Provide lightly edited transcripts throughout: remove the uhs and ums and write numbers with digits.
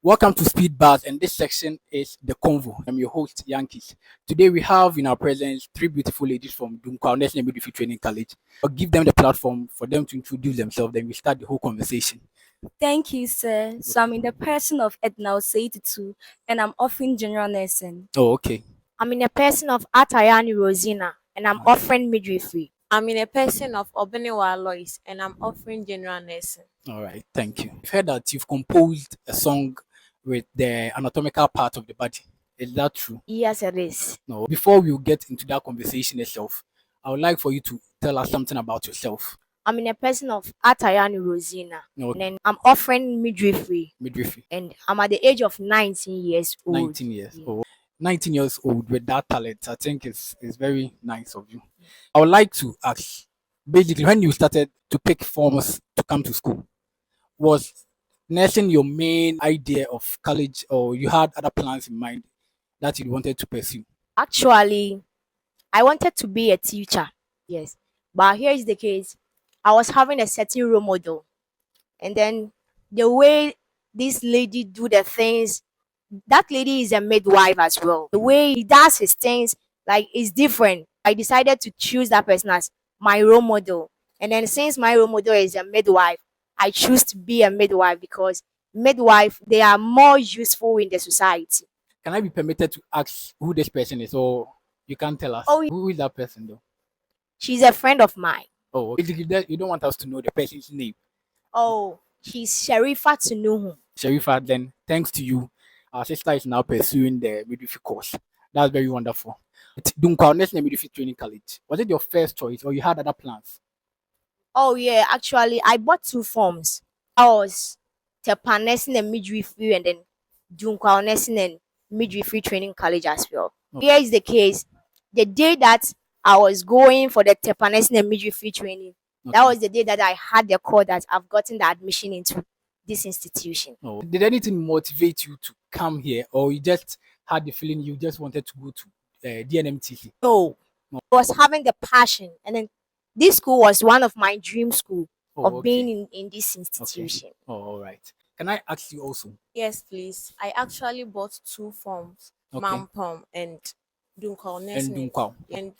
Welcome to Speed Bars, and this section is the convo. I'm your host, Yankees. Today we have in our presence three beautiful ladies from Dunkwa National Midfield Training College. I'll give them the platform for them to introduce themselves, then we start the whole conversation. Thank you, sir. So I'm in the person of Edna Oseitu, and I'm offering general nursing. Oh, okay. I'm in a person of Atayani Rosina and I'm offering midwifery. I'm in a person of Obeniwa Lois and I'm offering general nursing. All right, thank you. I've heard that you've composed a song with the anatomical part of the body. Is that true? Yes, it is. No. Before we get into that conversation itself, I would like for you to tell us something about yourself. I'm in a person of Atayani Rosina No, and then I'm offering midwifery midwifery. and I'm at the age of 19 years old. 19 years old. 19 years old with that talent, I think is very nice of you. I would like to ask, basically, when you started to pick forms to come to school, was nursing your main idea of college, or you had other plans in mind that you wanted to pursue? Actually, I wanted to be a teacher. Yes. But here is the case. I was having a certain role model. And then the way this lady do the things, that lady is a midwife as well. The way he does his things like is different. I decided to choose that person as my role model. And then since my role model is a midwife, I choose to be a midwife because midwife they are more useful in the society. Can I be permitted to ask who this person is, or you can't tell us? Oh, Who is that person, though? she's a friend of mine. Oh, basically, you don't want us to know the person's name. Oh, she's Sharifa Tunuhu. Sharifa, then thanks to you, our sister is now pursuing the midwifery course. That's very wonderful. Dunkwa National Midfield Training College. Was it your first choice, or you had other plans? Oh yeah, actually I bought two forms. I was Tepa Nursing and Midwifery and then Dunkwa Nursing and Midwifery Training College as well. Oh. Here is the case. The day that I was going for the Tepa Nursing and Midwifery training, that was the day that I had the call that I've gotten the admission into this institution. Oh. Did anything motivate you to come here, or you just had the feeling you just wanted to go to DNMTC? No, I was having the passion and then this school was one of my dream school Oh, of okay. being in this institution. Oh, all right. Can I ask you also? Yes, please. I actually bought two forms, Okay. Mampom and Dunkwa And nursing. Dunkwa. And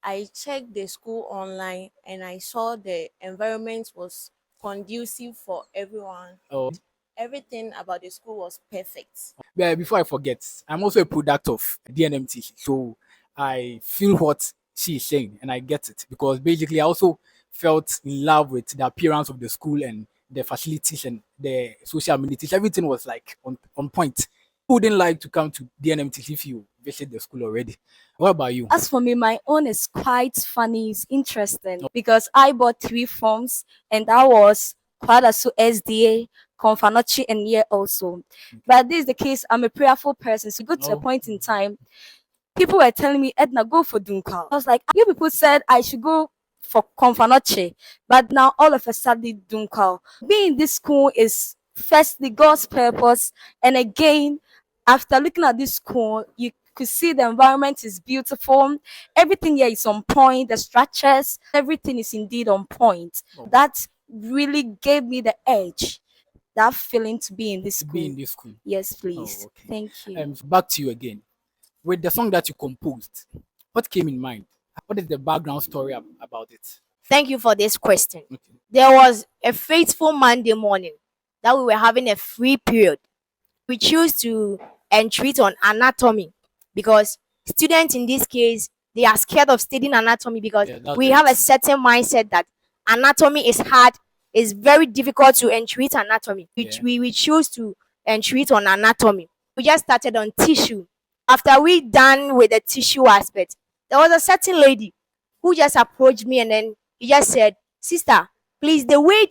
I checked the school online and I saw the environment was conducive for everyone. Oh, Everything about the school was perfect. but before I forget, I'm also a product of DNMTC, so I feel what she's saying and I get it, because basically I also felt in love with the appearance of the school and the facilities and the social amenities. Everything was like on point. Who wouldn't like to come to DNMTC if you visit the school already? What about you? As for me, my own is quite funny, it's interesting because I bought three forms and that was Kwadasu SDA, Confanochi, and year also. But this is the case, I'm a prayerful person. So go to a Oh. point in time, people were telling me, Edna, go for Dunkwa. I was like, you people said I should go for Confanochi, but now all of a sudden Dunkwa. Being in this school is firstly God's purpose, and again, after looking at this school, you could see the environment is beautiful. Everything here is on point. The structures, everything is indeed on point. Oh. That really gave me the edge, that feeling to be in this To school. be in this school. Yes, please. okay. Thank you. Back to you again. With the song that you composed, what came in mind? What is the background story about it? Thank you for this question. Okay. There was a fateful Monday morning that we were having a free period. We choose to entreat on anatomy because students in this case they are scared of studying anatomy because Yeah, that's we very have a true. certain mindset that anatomy is hard, it's very difficult to entreat anatomy. Yeah. We choose to entreat on anatomy. We just started on tissue. After we done with the tissue aspect, there was a certain lady who just approached me and then he just said, "Sister, please, the way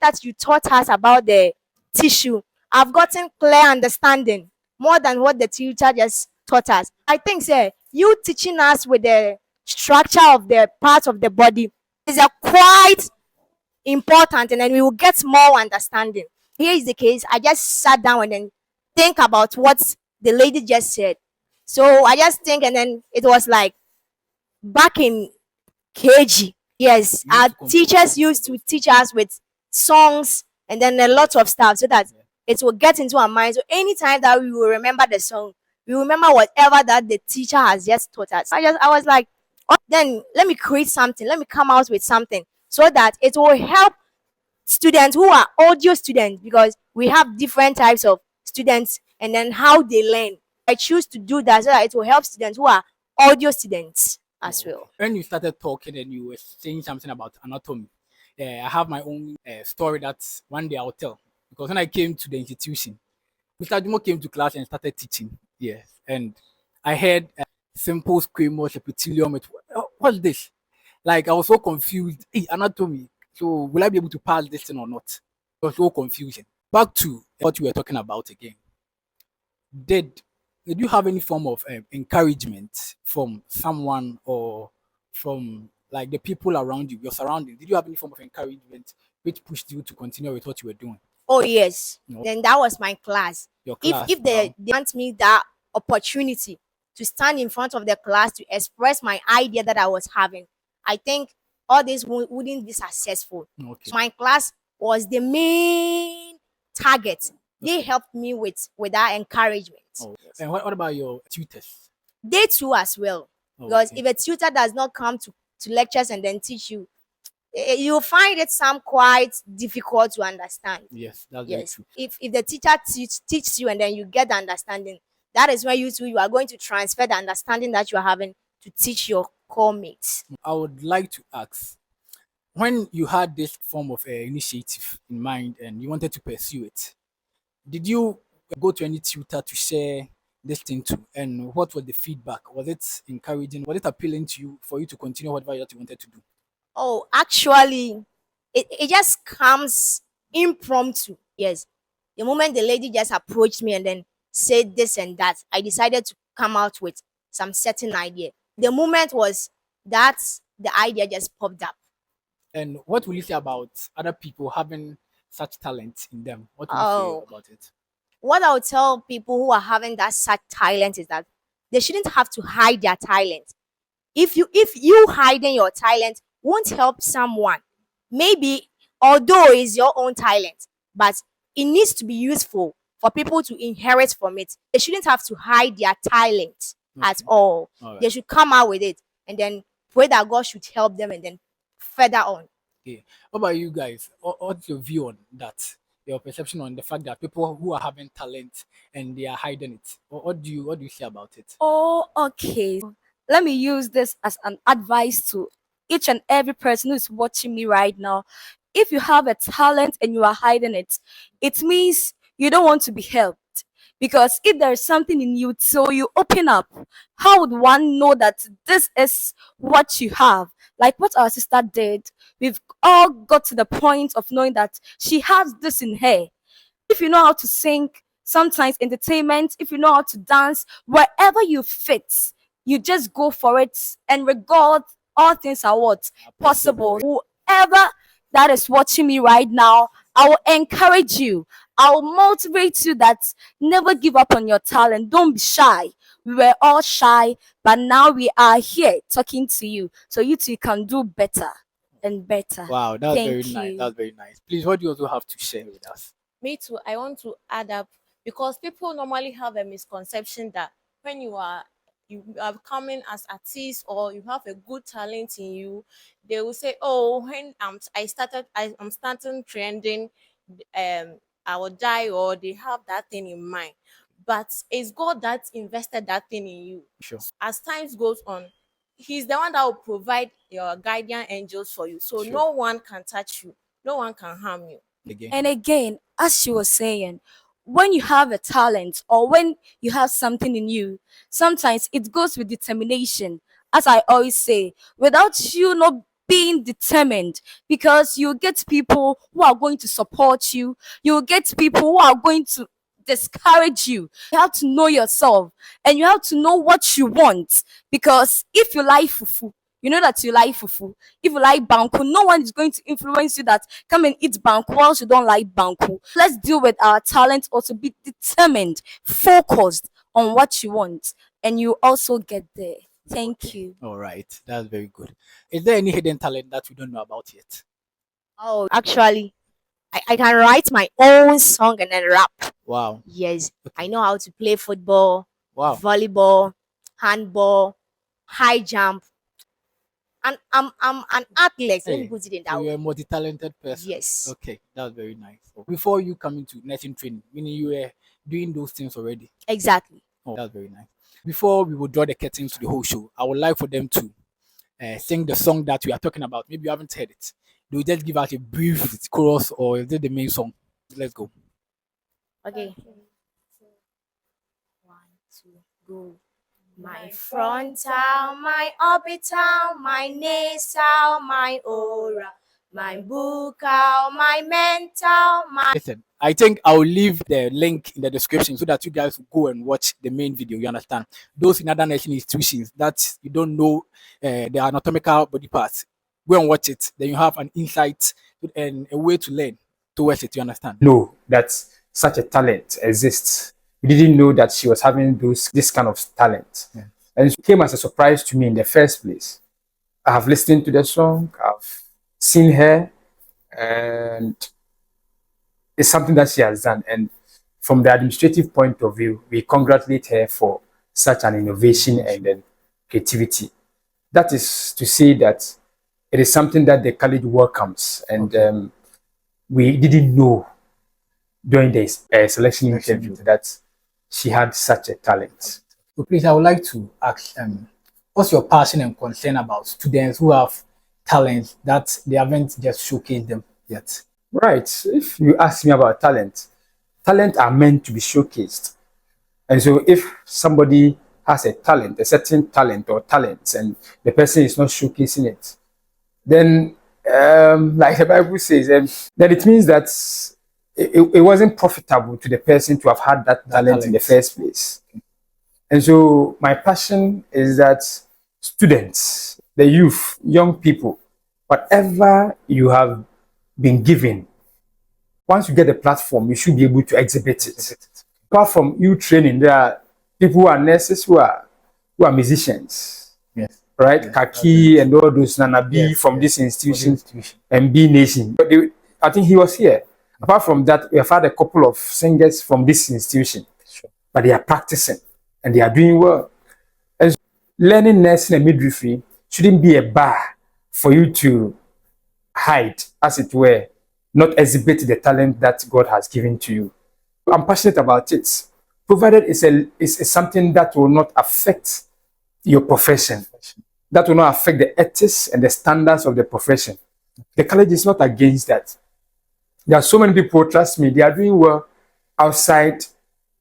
that you taught us about the tissue, I've gotten clear understanding more than what the teacher just taught us. I think, sir, you teaching us with the structure of the parts of the body is a quite important, and then we will get more understanding." Here is the case. I just sat down and then think about what the lady just said. So I just think, and then it was like back in KG. Yes, You our used to compose teachers used to teach us with songs and then a lot of stuff so that it will get into our minds. So anytime that we will remember the song, we remember whatever that the teacher has just taught us. I was like, oh, then let me create something. Let me come out with something so that it will help students who are audio students, because we have different types of students and then how they learn. I choose to do that so that it will help students who are audio students as well. When you started talking and you were saying something about anatomy, I have my own story that one day I'll tell. Because when I came to the institution, Mr. Jumo came to class and started teaching. Yes. And I heard simple squamous epithelium. What's this? Like, I was so confused. Hey, anatomy. So, will I be able to pass this thing or not? It was so confusion. Back to what you were talking about again. Did did you have any form of encouragement from someone or from like the people around you, your surroundings? Did you have any form of encouragement which pushed you to continue with what you were doing? Oh yes. No. Then that was my class. Your If class. if they want me that opportunity to stand in front of the class to express my idea that I was having, I think all this wouldn't be successful. Okay. So my class was the main target. They helped me with that encouragement. Oh. And what about your tutors? They too as well. Oh, Because okay. if a tutor does not come to lectures and then teach you, you'll find it some quite difficult to understand. Yes, that's very Yes. true. If the teacher teaches you and then you get the understanding, that is when you are going to transfer the understanding that you are having to teach your core mates. I would like to ask, when you had this form of initiative in mind and you wanted to pursue it, did you go to any tutor to share this thing to? And what was the feedback? Was it encouraging? Was it appealing to you for you to continue whatever that you wanted to do? Oh, actually, it just comes impromptu. Yes. The moment the lady just approached me and then said this and that, I decided to come out with some certain idea. The moment was that the idea just popped up. And what will you say about other people having such talent in them? What will you Oh, say about it? what I'll tell people who are having that such talent is that they shouldn't have to hide their talent. If you hiding your talent won't help someone, maybe although it's your own talent, but it needs to be useful for people to inherit from it. They shouldn't have to hide their talent at Okay. all. All They right. should come out with it and then pray that God should help them and then further on. Okay. What about you guys? What's your view on that? Your perception on the fact that people who are having talent and they are hiding it. What do you say about it? Oh, okay. Let me use this as an advice to each and every person who's watching me right now. If you have a talent and you are hiding it, it means you don't want to be helped. Because if there is something in you, so you open up, how would one know that this is what you have? Like what our sister did, we've all got to the point of knowing that she has this in her. If you know how to sing, sometimes entertainment, if you know how to dance, wherever you fit, you just go for it and regard all things are what possible. Whoever that is watching me right now, I will encourage you. I will motivate you that never give up on your talent. Don't be shy. We were all shy, but now we are here talking to you. So you too can do better and better. Wow, that's very Thank nice. you. That's very nice. Please, what do you also have to share with us? Me too. I want to add up because people normally have a misconception that when you are coming as artist or you have a good talent in you, they will say, "Oh, when I'm starting trending, I will die," or they have that thing in mind. But it's God that invested that thing in you. Sure. As times goes on, He's the one that will provide your guardian angels for you, so Sure. no one can touch you, no one can harm you. Again. And again, as she was saying, when you have a talent or when you have something in you, sometimes it goes with determination. As I always say, without you not being determined, because you get people who are going to support you, you get people who are going to discourage you. You have to know yourself and you have to know what you want. Because if you like fufu, you know that you like fufu. If you like banku, no one is going to influence you that come and eat banku whilst you don't like banku. Let's deal with our talent, also be determined, focused on what you want, and you also get there. Thank you. All right. That's very good. Is there any hidden talent that we don't know about yet? Oh, actually, I can write my own song and then rap. Wow. Yes, I know how to play football, Wow. volleyball, handball, high jump, and I'm an athlete. Let me Hey, put it in so that you're a way. multi-talented person. Yes, Okay, that's very nice. So before you coming to nursing training, meaning you were doing those things already. exactly. Oh, that's very nice. Before we will draw the curtains to the whole show, I would like for them to sing the song that we are talking about. Maybe you haven't heard it. They will just give us a brief chorus, or is it the main song? Let's go. Okay. 1, 2, go. My frontal, my orbital, my nasal, my aura, my buccal, my mental, my. Listen, I think I'll leave the link in the description so that you guys will go and watch the main video. You understand? Those in other national institutions that you don't know the anatomical body parts, go and watch it. Then you have an insight and a way to learn towards it. You understand? Know that such a talent exists. We didn't know that she was having this kind of talent. Yeah. And it came as a surprise to me in the first place. I have listened to the song, I've seen her, and it's something that she has done. And from the administrative point of view, we congratulate her for such an innovation and then creativity. That is to say that it is something that the college welcomes, and we didn't know during the selection interview that she had such a talent. So please, I would like to ask, what's your passion and concern about students who have talents that they haven't just showcased them yet? Right. If you ask me about talent are meant to be showcased. And so if somebody has a talent, a certain talent or talents, and the person is not showcasing it, then like the Bible says, then it means that it wasn't profitable to the person to have had that talent in the first place. And so my passion is that students, the youth, young people, whatever you have been given, once you get the platform, you should be able to exhibit it. Apart from you training, there are people who are nurses who are musicians. Yes. Right? Yes. Kaki and all those Nana B from this institution and B Nation. But I think he was here. Apart from that, we have had a couple of singers from this institution. Sure. But they are practicing and they are doing well. And so learning nursing and midwifery shouldn't be a bar for you to hide, as it were, not exhibit the talent that God has given to you. I'm passionate about it, provided it's something that will not affect your profession, that will not affect the ethics and the standards of the profession. The college is not against that. There are so many people, trust me, they are doing well outside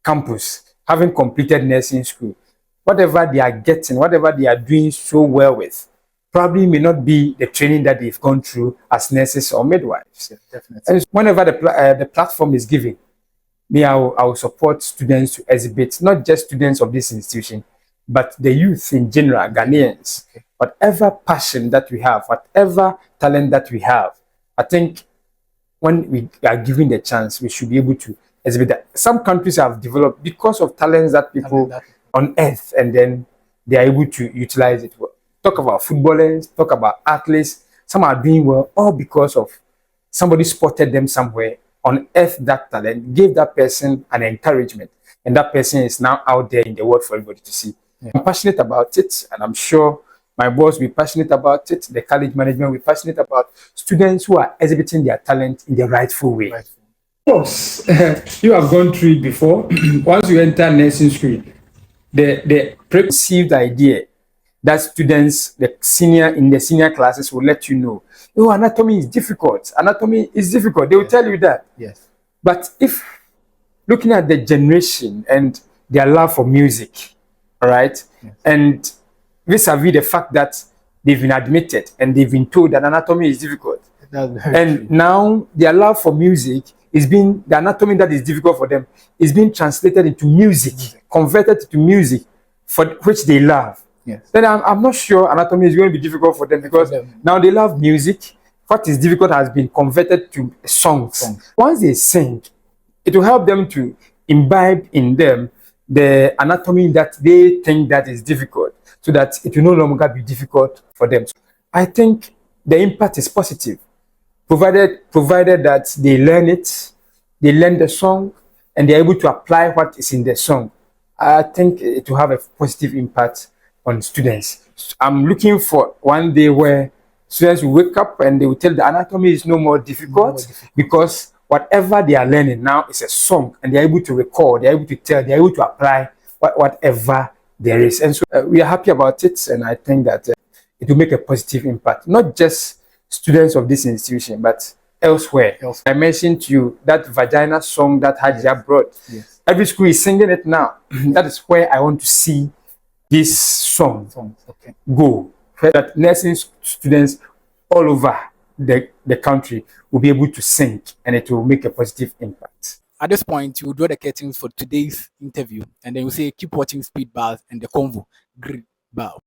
campus, having completed nursing school. Whatever they are getting, whatever they are doing so well with, probably may not be the training that they've gone through as nurses or midwives. Yeah, definitely. And whenever the platform is given, I will support students to exhibit, not just students of this institution, but the youth in general, Ghanaians. Okay. Whatever passion that we have, whatever talent that we have, I think when we are given the chance, we should be able to exhibit that. Some countries have developed because of talents that people unearth, and then they are able to utilize it well. Talk about footballers, talk about athletes. Some are doing well all because of somebody spotted them somewhere, unearthed that talent, gave that person an encouragement, and that person is now out there in the world for everybody to see. Yeah. I'm passionate about it, and I'm sure my boss will be passionate about it. The college management will be passionate about students who are exhibiting their talent in the rightful way. Of course, you have gone through it before. Once you enter nursing school, the preconceived idea that students, in the senior classes will let you know, oh, anatomy is difficult. Anatomy is difficult. They will tell you that. Yes. But if looking at the generation and their love for music, all right, yes, and vis-a-vis the fact that they've been admitted and they've been told that anatomy is difficult, and now their love for music is being, the anatomy that is difficult for them is being translated into music, converted to music for which they love. Yes. Then I'm not sure anatomy is going to be difficult for them, because now they love music. What is difficult has been converted to songs. Once they sing, it will help them to imbibe in them the anatomy that they think that is difficult, so that it will no longer be difficult for them. So I think the impact is positive. provided that they learn it, they learn the song, and they're able to apply what is in the song. I think it will have a positive impact on students. I'm looking for one day where students will wake up and they will tell the anatomy is no more difficult, because whatever they are learning now is a song, and they're able to record, they're able to tell, they're able to apply whatever there is. And so we are happy about it, and I think that it will make a positive impact, not just students of this institution, but elsewhere. I mentioned to you that vagina song that Hajia brought. Yes. Every school is singing it now. That is where I want to see this song go. That nursing students all over the country will be able to sing, and it will make a positive impact. At this point, you will draw the curtains for today's interview, and then you say, keep watching Speed Bars and the Convo. Great. Bow.